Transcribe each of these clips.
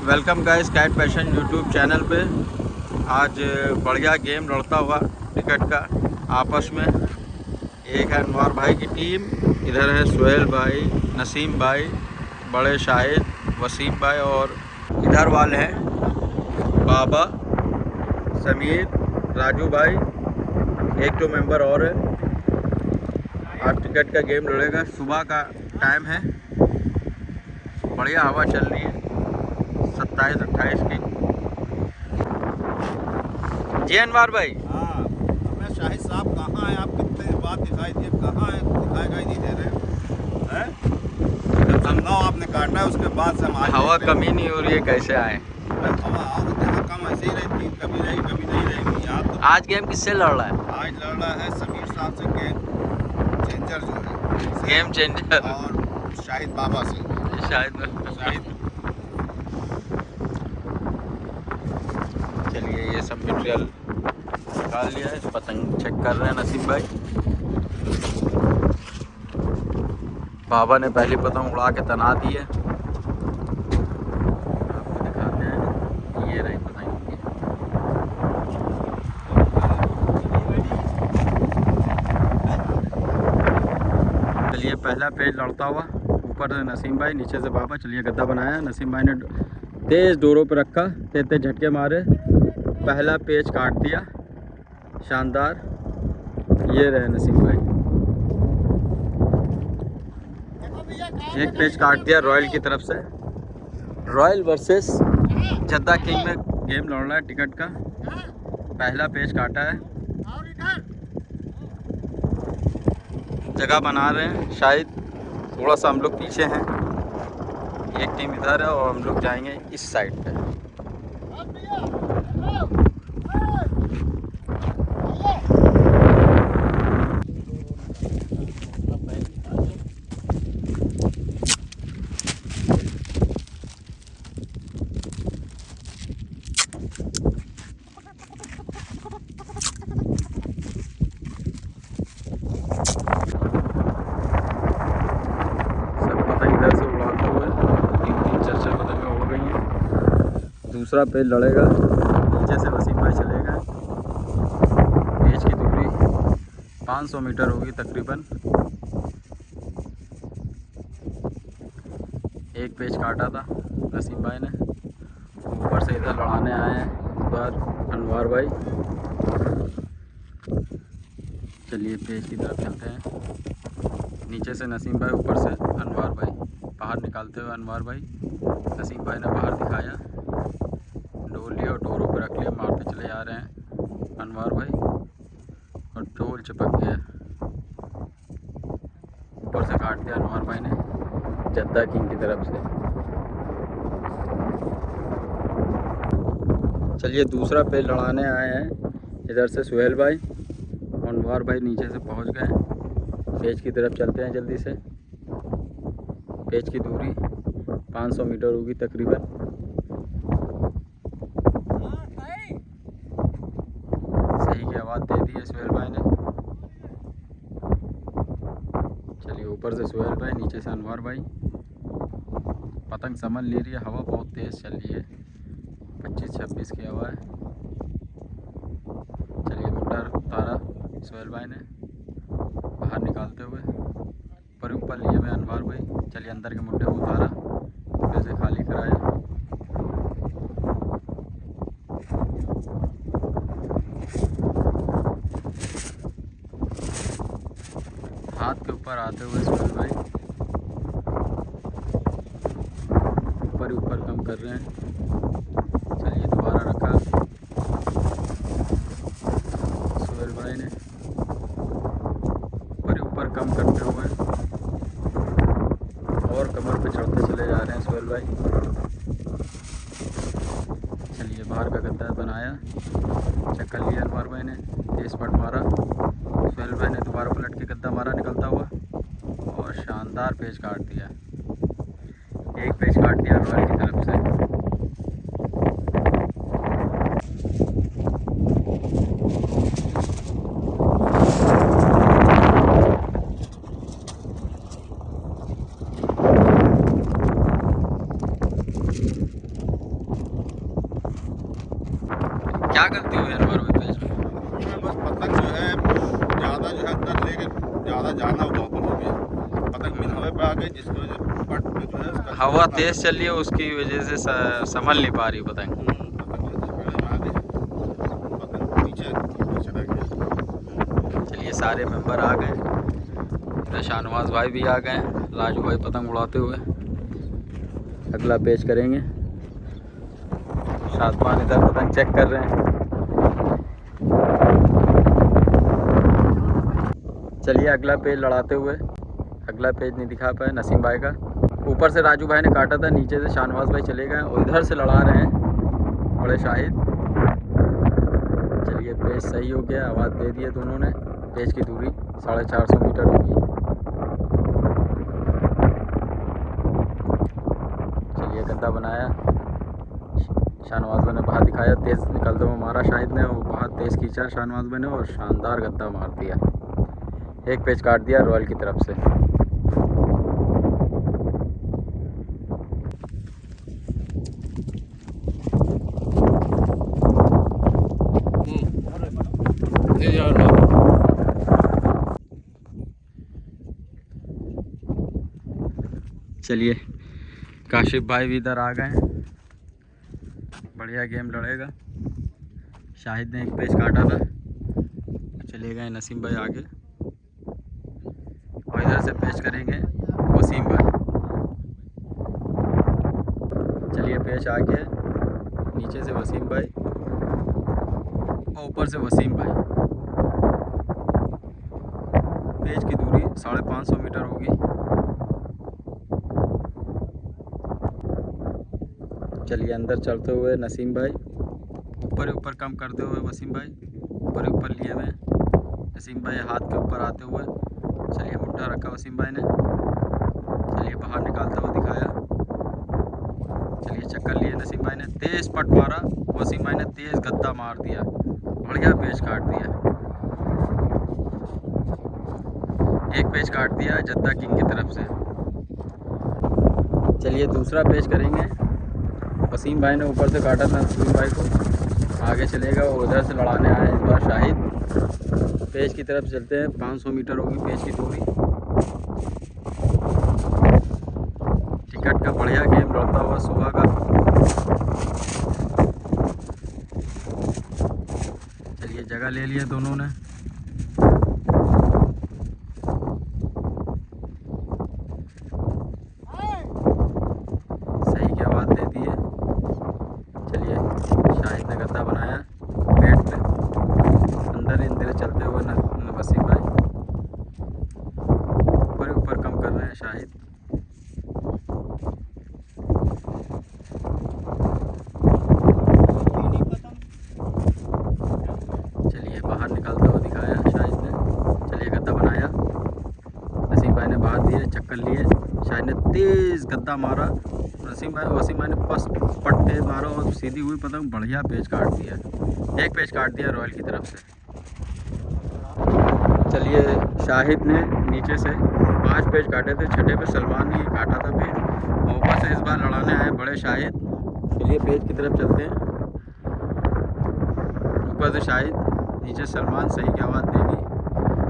Welcome guys cat passion YouTube channel पे। आज बढ़िया गेम लड़ता हुआ क्रिकेट का आपस में। एक है अनवार भाई की टीम, इधर है सुहेल भाई, नसीम भाई, बड़े शाहिद, वसीम भाई और इधर वाले हैं बाबा, समीर, राजू भाई, एक दो मेंबर और है। आज क्रिकेट का गेम लड़ेगा। सुबह का टाइम है, बढ़िया हवा चल रही है 27-28 की। जी अनवार भाई। हाँ, मैं शाहिद साहब कहाँ हैं? आप कितने बात दिखाई दिए, कहाँ हैं? दिखाएगा ही नहीं दे रहे हैं। जब संगाव आपने काटा है उसके बाद से हम हवा कमी नहीं हो रही है, कैसे आए? हवा और जहाँ कम ऐसे ही रहती है, कभी रही कभी नहीं रहेगी। यहाँ तो आज गेम किससे लड़ रहा है? आज लड़ रहा है समीर साहब से, गेम चेंजर जो है, गेम चेंजर, और शाहिद बाबा से। शाहिद चलिए ये सब मटेरियल निकाल लिया है, पतंग चेक कर रहे हैं नसीम भाई। बाबा ने पहली पतंग उड़ा के तना दी है, आपको दिखाते हैं। ये रही पतंग। चलिए पहला पेज लड़ता हुआ, ऊपर से नसीम भाई, नीचे से बाबा। चलिए गद्दा बनाया, नसीम भाई ने तेज डोरों पे रखा, तेज झटके मारे, पहला पेज काट दिया। शानदार, ये रहे नसीम भाई। एक पेज काट दिया रॉयल की तरफ से। रॉयल वर्सेस जद्दा किंग में गेम लड़ रहा है टिकट का। पहला पेज काटा है, जगह बना रहे हैं। शायद थोड़ा सा हम लोग पीछे हैं, एक टीम इधर है और हम लोग जाएंगे इस साइड पे। दूसरा पेज लड़ेगा, नीचे से वसीम भाई चलेगा। पेज की दूरी 500 मीटर होगी तकरीबन। एक पेज काटा था वसीम भाई ने। ऊपर से इधर लड़ाने आए हैं उधर अनवार भाई। चलिए पेज की तरफ चलते हैं। नीचे से नसीम भाई, ऊपर से अनवार भाई। बाहर निकालते हुए अनवार भाई, नसीम भाई ने बाहर दिखाया, डोल लिया और डोरों पर रख लिया। मारते चले जा रहे हैं अनवार भाई और डोल चिपक गया। ऊपर से काट दिया अनवार भाई ने जद्दा किंग की तरफ से। चलिए दूसरा पेज लड़ाने आए हैं, इधर से सुहेल भाई। अनवार भाई नीचे से पहुंच गए। पेज की तरफ चलते हैं जल्दी से। पेज की दूरी 500 मीटर होगी तकरीबन। आवाज़ दे दी है सुहेल भाई ने। चलिए ऊपर से सुहेल भाई, नीचे से अनवार भाई। पतंग संभल ले रही है, हवा बहुत तेज़ चल रही है, 25-26 की हवा है। चलिए मुंडा उतारा सुहेल भाई ने बाहर निकालते हुए, ऊपर लिए मैं अनवार भाई। चलिए अंदर के मुंडे को उतारा, फिर से खाली कराया। हाथ के ऊपर आते हुए सुहेल भाई ऊपर कम कर रहे हैं। चलिए दोबारा रखा सुहेल भाई ने, ऊपर कम करते हुए और कमर पे चढ़ते चले जा रहे हैं सुहेल भाई। चलिए बाहर का गद्दा बनाया, चक्कर लिया अनवार भाई ने, तेज पट मारा। सुहेल भाई ने दोबारा पलट के गद्दा मारा निकलता हुआ और शानदार पेज काट दिया। एक पेज काट दिया रॉयल की तरफ से। क्या गलती हुई अनवर भाई पेज में? बस पतंग जो है ज़्यादा जो है अंदर लेके ज़्यादा जाना हुआ हो गया, पतंग मिन हवा पे आ गई, जिसकी वजह से पट में जो है उसका हवा तेज चल रही है, उसकी वजह से संभल नहीं पा रही पतंग। पतंग चपेड़े में आ गई, पतंग नीचे चला गया। चलिए सारे मेंबर आ गए, इधर शाहनवाज भाई भी आ गए, राजू भाई पतंग उड़ाते हुए। अगला पेज करेंगे, शादमान इधर पतंग चेक कर रहे हैं। चलिए अगला पेज लड़ाते हुए, अगला पेज नहीं दिखा पाए नसीम भाई का। ऊपर से राजू भाई ने काटा था, नीचे से शाहनवाज भाई चले गए और इधर से लड़ा रहे हैं बड़े शाहिद। चलिए पेज सही हो गया, आवाज़ दे दी है दोनों ने। पेज की दूरी 450 मीटर होगी। चलिए गद्दा बनाया, शाहनवाज भाई ने बाहर दिखाया, तेज़ निकलते हुए मारा शाहिद ने, और बहुत तेज़ खींचा शाहनवाज भाई ने और शानदार गद्दा मार दिया। एक पेज काट दिया रॉयल की तरफ से। चलिए काशिफ भाई भी इधर आ गए, बढ़िया गेम लड़ेगा। शाहिद ने एक पेज काटा था, चले गए नसीम भाई आगे, और इधर से पेश करेंगे वसीम भाई। चलिए पेश आ गया, नीचे से वसीम भाई और ऊपर से वसीम भाई। पेज की दूरी 550 मीटर होगी। चलिए अंदर चलते हुए नसीम भाई, ऊपर ऊपर कम करते हुए वसीम भाई, ऊपर ऊपर लिए हुए नसीम भाई, हाथ के ऊपर आते हुए। चलिए मुट्ठा रखा वसीम भाई ने, चलिए बाहर निकालता हुआ दिखाया। चलिए चक्कर लिए नसीम भाई ने, तेज़ पट मारा, वसीम भाई ने तेज़ गद्दा मार दिया, बढ़िया पेज काट दिया। एक पेज काट दिया जद्दा किंग की तरफ से। चलिए दूसरा पेज करेंगे, वसीम भाई ने ऊपर से काटा था नसीम भाई को, आगे चलेगा और उधर से लड़ाने आए इस बार शाहिद। पेज की तरफ चलते हैं, 500 मीटर होगी पेज की दूरी। टिकट का बढ़िया गेम लड़ता हुआ सुबह का। चलिए जगह ले लिया दोनों ने। सही की आवाज़ दे दी है। चलिए शाहिद ने गद्दा बनाया पेट पे, अंदर इंदर चलते हुए वसीम भाई, ऊपर ऊपर कम कर रहे हैं शाहिद। चलिए बाहर निकालता हुआ दिखाया शाहिद ने। चलिए गद्दा बनाया, नसीम भाई ने बाहर दिए, चक्कर लिए, शाहिद ने तेज़ गद्दा मारा, वसीम भाई ने पट तेज मारा और सीधी हुई पतंग बढ़िया पेज काट दिया। एक पेज काट दिया रॉयल की तरफ से। चलिए शाहिद ने नीचे से 5 पेज काटे थे, छठे पे सलमान ने काटा था पेज, और ऊपर से इस बार लड़ाने आए बड़े शाहिद। चलिए पेज की तरफ चलते हैं, ऊपर से शाहिद, नीचे सलमान, सही की आवाज़ दे दी।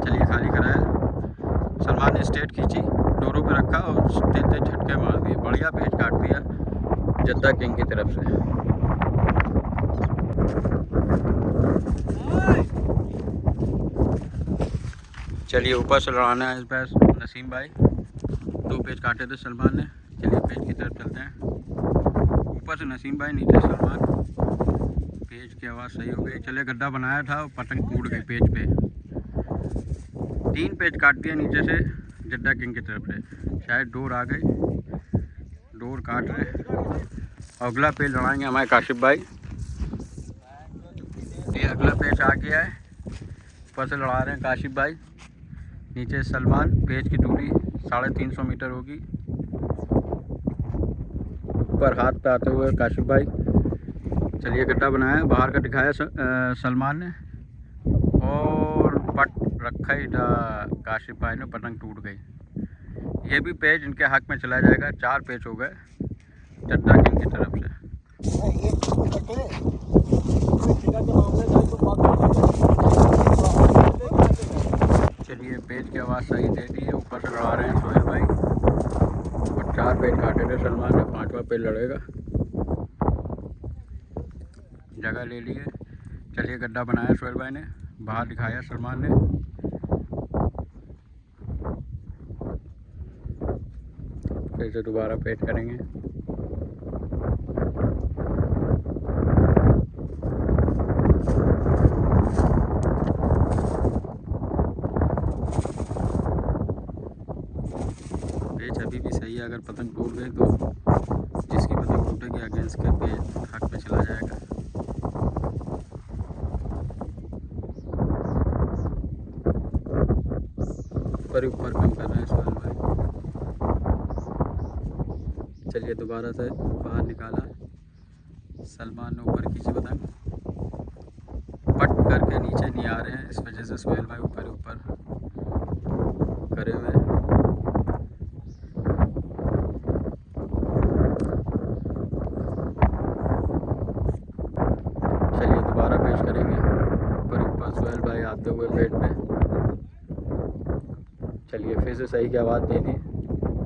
चलिए खाली कराया, सलमान ने स्टेट खींची, डोरों पे रखा और तेज झटके मार दिए, बढ़िया पेज काट दिया जद्दा किंग की तरफ से। चलिए ऊपर से लड़ाना है इस बार नसीम भाई, 2 पेज काटे थे सलमान ने। चलिए पेज की तरफ चलते हैं, ऊपर से नसीम भाई, नीचे सलमान। पेज की आवाज़ सही हो गई। चलिए गड्ढा बनाया था और पतंग टूट गई पेज पे। 3 पेज काट दिया नीचे से जद्दा किंग की तरफ से, शायद डोर आ गई, डोर काट रहे। अगला पेज लड़ाएंगे हमारे काशिफ भाई। ये अगला पेज आ गया है, ऊपर से लड़ा रहे हैं काशिफ भाई, नीचे सलमान। पेज की दूरी 350 मीटर होगी। ऊपर हाथ पे आते हुए काशिफ भाई। चलिए गड्ढा बनाया, बाहर का दिखाया सलमान ने, और पट रखा ही था काशिफ भाई ने, पतंग टूट गई। ये भी पेज इनके हक में चला जाएगा। 4 पेज हो गए जद्दा किंग की तरफ से। पेज लड़ेगा। जगह ले लिए। चलिए गड्ढा बनाया सोहेल भाई ने, बाहर दिखाया सलमान ने। फिर से दोबारा पेज करेंगे। पेज अभी भी सही है, अगर पतंग टूट गई तो जिसकी पतंग टूटेगी अगेंस्ट के पेज हक पे चला जाएगा। ऊपर कम कर रहे हैं सोहेल भाई। चलिए दोबारा से बाहर निकाला। सलमान ने ऊपर खींची पतंग, पट करके नीचे नहीं आ रहे हैं, इस वजह से सोहेल भाई ऊपर करे हुए हैं। चलिए दोबारा पेश करेंगे। ऊपर सोहेल भाई आते हुए पेट पे। चलिए फिर से सही की आवाज़ देनी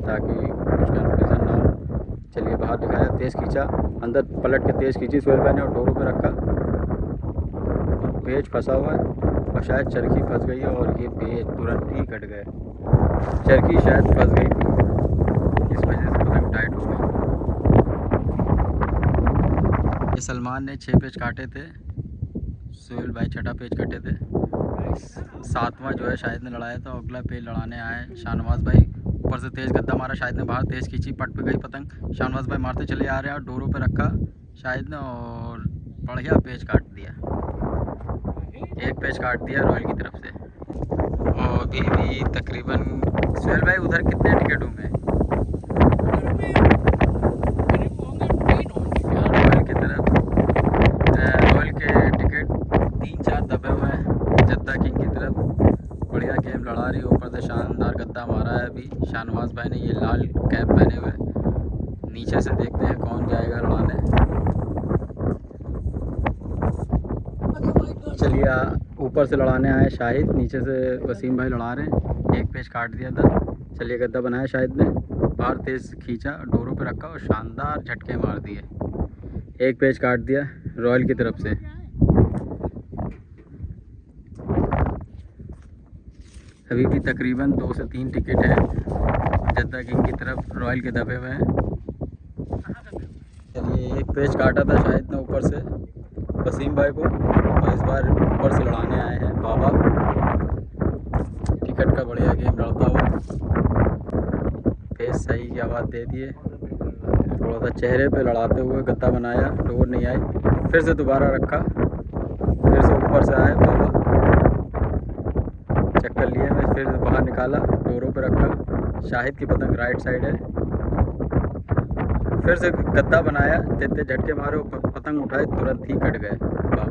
ताकि कुछ कन्फ्यूज़न ना हो। चलिए बाहर दिखाया, तेज़ खींचा, अंदर पलट के तेज़ खींची सोहेल भाई ने और डोरों पे रखा। पेज फंसा हुआ है और शायद चरखी फंस गई है और ये पेज तुरंत ही कट गए। चरखी शायद फंस गई थी, इस वजह से पतंग टाइट हो गई। ये सलमान ने 6 पेज काटे थे, सोहेल भाई छठा पेज कटे थे। 7वां जो है शाहिद ने लड़ाया था, अगला पेज लड़ाने आए शाहनवाज भाई। ऊपर से तेज़ गद्दा मारा शाहिद ने, बाहर तेज़ खींची, पट पे गई पतंग। शाहनवाज भाई मारते चले आ रहे हैं और डोरों पे रखा शाहिद ने और बढ़िया पेज काट दिया। एक पेज काट दिया रॉयल की तरफ से। और अभी भी तकरीबन सोहेल भाई उधर कितने टिकट होंगे रॉयल की तरफ? रॉयल के टिकट 3-4 दबे हुए हैं जद्दा किंग की तरफ। बढ़िया गेम लड़ा रही है, ऊपर से शानदार गद्दा मारा है अभी शाहनवाज भाई ने। ये लाल कैप पहने हुए। नीचे से देखते हैं कौन जाएगा लड़ाने। चलिए ऊपर से लड़ाने आए शाहिद, नीचे से वसीम भाई लड़ा रहे हैं। एक पेज काट दिया था। चलिए गद्दा बनाया शाहिद ने, बाहर तेज़ खींचा, डोरों पे रखा और शानदार झटके मार दिए। एक पेज काट दिया रॉयल की तरफ से। अभी भी तकरीबन 2 से 3 टिकट हैं जद्दा किंग की तरफ, रॉयल के दबे हुए हैं। चलिए एक पेज काटा था शाहिद ने ऊपर से वसीम भाई को, और इस बार ऊपर से लड़ाने आए हैं बाबा। टिकट का बढ़िया गेम लड़ता हुआ। पेज सही की आवाज़ दे दिए, थोड़ा सा चेहरे पे लड़ाते हुए गद्दा बनाया, डोर नहीं आई। फिर से दोबारा रखा, फिर से ऊपर से आए बाबा, चक्कर लिए में, फिर से बाहर निकाला, डोरों पे रखा। शाहिद की पतंग राइट साइड है। फिर से गद्दा बनाया, जितने झटके मारे पतंग उठाए तुरंत ही कट गए बाबा।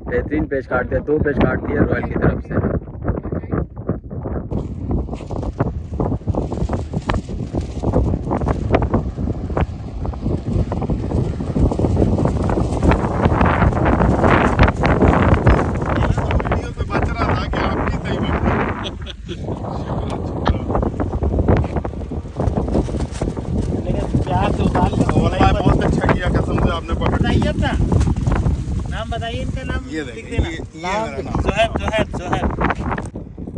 बेहतरीन पेज काट दिया, 2 पेज काट दिया रॉयल की तरफ से। बहुत अच्छा किया, कसम से आपने बताइए अपना नाम, बताइए इनका नाम। ये लिख देखिए, देना। ये नाम जोहेब।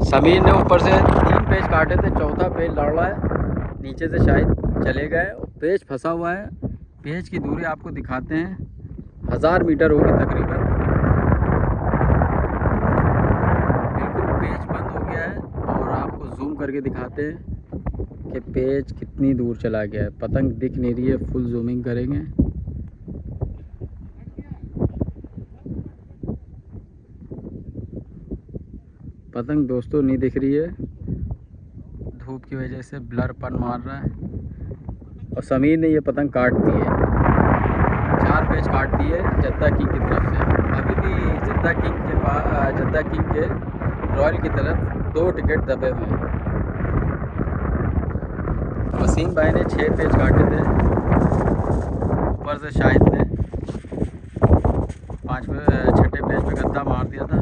समीर ने ऊपर से 3 पेज काटे थे, चौथा पेज लड़ रहा है। नीचे से शायद चले गए और पेज फंसा हुआ है। पेज की दूरी आपको दिखाते हैं, 1000 मीटर होगी तकरीबन। बिल्कुल पेज बंद हो गया है और आपको जूम करके दिखाते हैं कि पेज कितनी दूर चला गया है। पतंग दिख नहीं रही है, फुल जूमिंग करेंगे। पतंग दोस्तों नहीं दिख रही है, धूप की वजह से ब्लरपन मार रहा है। और समीर ने ये पतंग काट दी है, 4 पेज काट दिए जद्दा किंग की तरफ से। अभी भी जद्दा किंग के रॉयल की तरफ 2 टिकट दबे हुए हैं। वसीम भाई ने 6 पेज काटे थे, ऊपर से शाहिद ने 6ठे पेज पे गद्दा मार दिया था।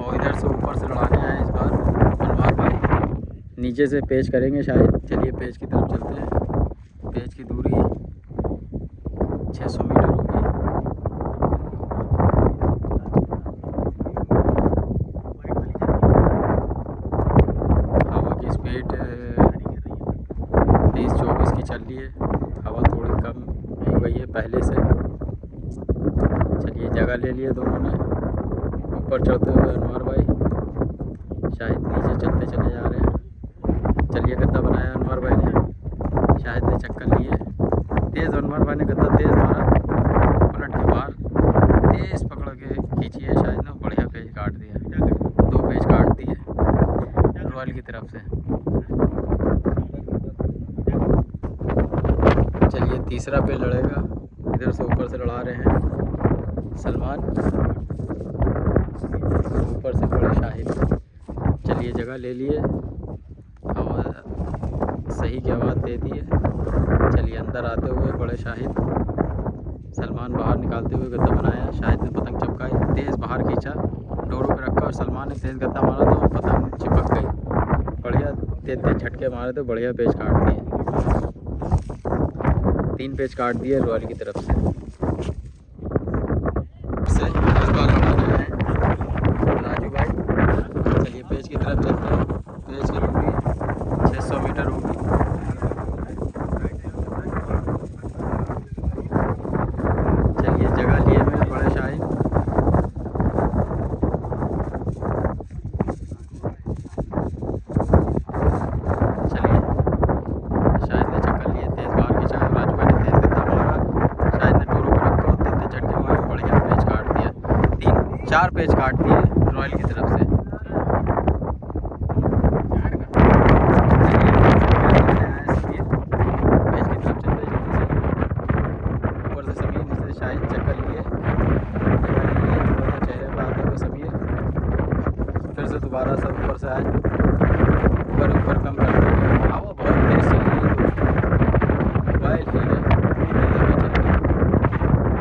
और इधर से ऊपर से लड़ाने आए इस बार अनवार भाई। नीचे से पेज करेंगे शायद। चलिए पेज की तरफ चलते हैं। पेज की दूरी 600 मीटर होगी। हवा की स्पीड 30-24 की चल रही है। हवा थोड़ी कम हो गई है पहले से। चलिए जगह ले लिए दोनों ने। ऊपर चढ़ते हुए अनवर भाई, शाहिद नीचे चलते चले जा रहे हैं। चलिए गद्दा बनाया अनवर भाई ने, शाहिद ने चक्कर लिए। तेज़ अनवर भाई ने गद्दा तेज़ मारा, पलट के बाहर तेज़ पकड़ के खींची है। शाहिद ने बढ़िया पेज काट दिया, 2 पेज काट दिए रॉयल की तरफ से। चलिए तीसरा पेज लड़ेगा। इधर से ऊपर से लड़ा रहे हैं सलमान, ऊपर से बड़े शाहिद। चलिए जगह ले लिए, हवा सही की आवाज़ दे दी है। चलिए अंदर आते हुए बड़े शाहिद, सलमान बाहर निकालते हुए गद्दा बनाया। शाहिद ने पतंग चमकाई, तेज़ बाहर खींचा, डोरों पे रखा और सलमान ने तेज़ गद्दा मारा तो पतंग चिपक गई। बढ़िया तेज़ झटके मारे तो बढ़िया पेज काट दिए। 3 पेज काट दिए रॉयल की तरफ से। इस बार लड़ा रहे हैं राजू भाई। चलिए पेज की तरफ चलते हैं। पेज की दूरी 600 मीटर होगी। चलिए जगह लिए में बड़े शाहिद। चलिए शाहिद ने चक्कर लिए, तेज़ बाहर खींचा। राजू भाई ने तेज़ गद्दा मारा, शाहिद ने डोरों पर रखा और तेज़ झटके मारे, बढ़िया पेज काट दिया। 3-4 पेज काट दिए रॉयल की तरफ से। शाहिद चक्कर लिए, चेहरे पर आते हुए समीर फिर से दोबारा सब ऊपर से आए। ऊपर कम कर दिया। हवा बहुत तेज़ चल रही है दोस्तों, मोबाइल ही है,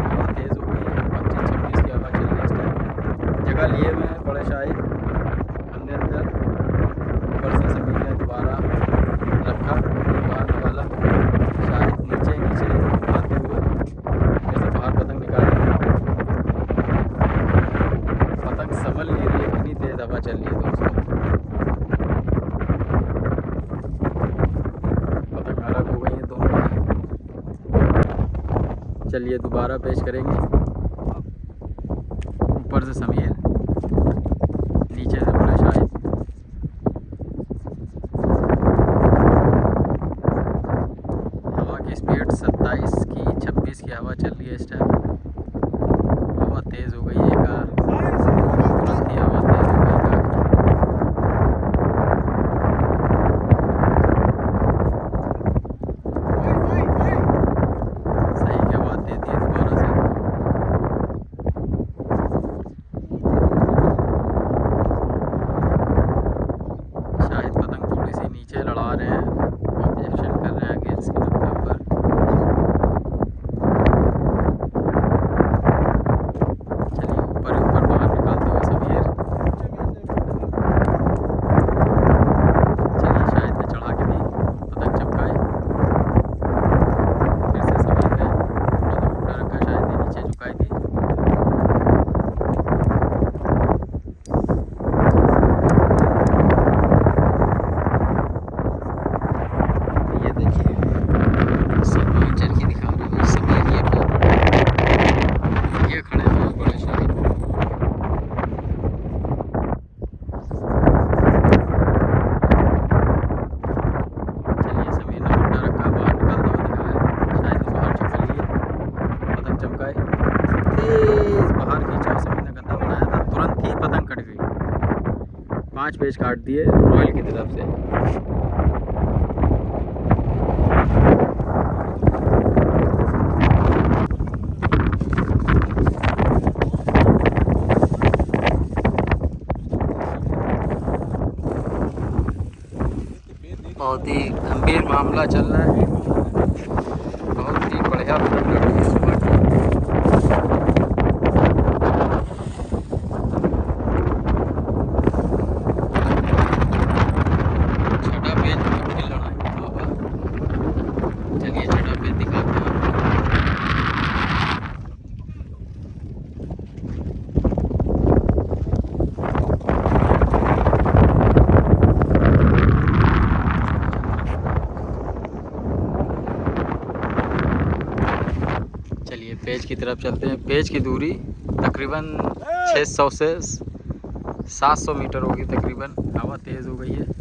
बहुत तेज़ हो गई है। 25-26 की हवा चल रही है इस टाइम। जगह लिए हुए हैं बड़े शाहिद अंदर। ऊपर से समीर ने दोबारा रखा, बाहर निकाला। शाहिद नीचे आते हुए बाहर पतंग निकाली। पतंग संभल नहीं रही है, इतनी तेज़ हवा चल रही है दोस्तों। पतंग अलग हो गई है दोनों की। चलिए दोबारा पेश करेंगे। ऊपर से समीर, नीचे से बड़ा शाहिद। हवा की स्पीड 27 की 26 की हवा चल रही है इस टाइम। हवा तेज़ हो गई है, तुरंत ही हवा तेज़ हो गई है। सही की आवाज़ देती है दोबारा से। शाहिद पतंग थोड़ी सी नीचे लड़ा रहे हैं, ऑब्जेक्शन कर रहे हैं आगे इसके ऊपर। तेज़ बाहर खींचा, सभी ने गद्दा बनाया था, तुरंत ही पतंग कट गई। 5 पेज काट दिए रॉयल की तरफ से। बहुत ही गंभीर मामला चल रहा है, बहुत ही बढ़िया पतंग लगी है सुबह की। छठा पेज मुश्किल लड़ा है बाबा। चलिए छठा पेज दिखाते हैं। चलिए पेज की तरफ चलते हैं। पेज की दूरी तकरीबन 600 से 700 मीटर होगी तकरीबन। हवा तेज़ हो गई है।